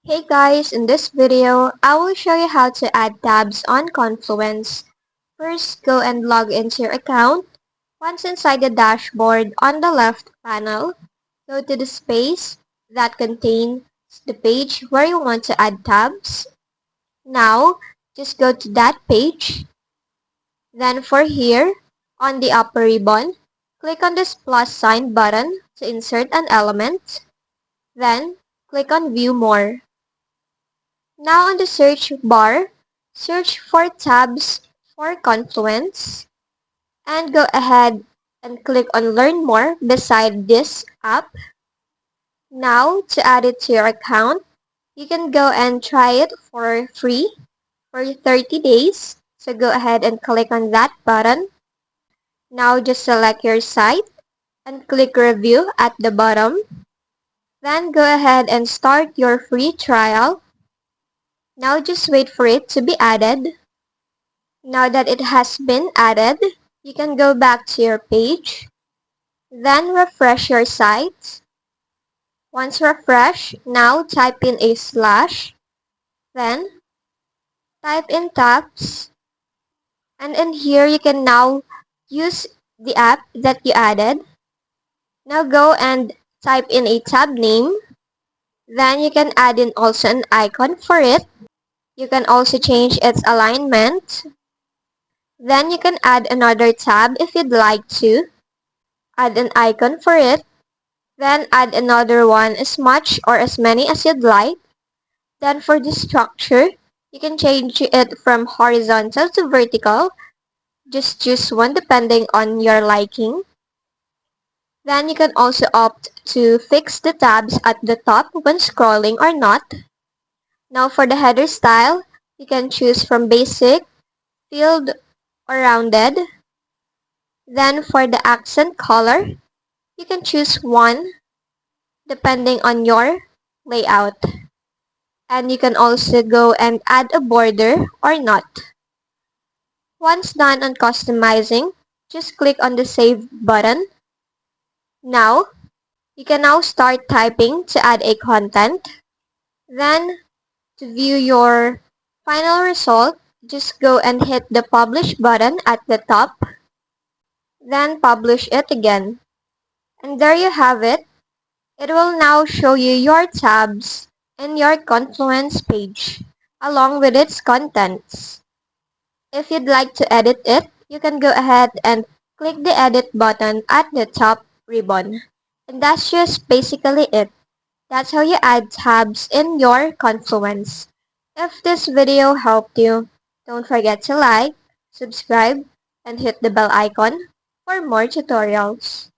Hey guys, in this video, I will show you how to add tabs on Confluence. First, go and log into your account. Once inside the dashboard, on the left panel, go to the space that contains the page where you want to add tabs. Now, just go to that page. Then for here, on the upper ribbon, click on this plus sign button to insert an element. Then, click on View More. Now on the search bar, search for tabs for Confluence and go ahead and click on Learn More beside this app. Now to add it to your account, you can go and try it for free for 30 days. So go ahead and click on that button. Now just select your site and click Review at the bottom. Then go ahead and start your free trial. Now just wait for it to be added. Now that it has been added, you can go back to your page, then refresh your site. Once refreshed, now type in a slash, then type in tabs, and in here you can now use the app that you added. Now go and type in a tab name, then you can add in also an icon for it. You can also change its alignment. Then you can add another tab if you'd like to. Add an icon for it. Then add another one as much or as many as you'd like. Then for the structure, you can change it from horizontal to vertical. Just choose one depending on your liking. Then you can also opt to fix the tabs at the top when scrolling or not. Now for the header style, you can choose from basic, filled, or rounded. Then for the accent color, you can choose one depending on your layout. And you can also go and add a border or not. Once done on customizing, just click on the Save button. Now, you can now start typing to add a content. Then, to view your final result, just go and hit the Publish button at the top. Then publish it again. And there you have it. It will now show you your tabs in your Confluence page, along with its contents. If you'd like to edit it, you can go ahead and click the edit button at the top ribbon. And that's just basically it. That's how you add tabs in your Confluence. If this video helped you, don't forget to like, subscribe, and hit the bell icon for more tutorials.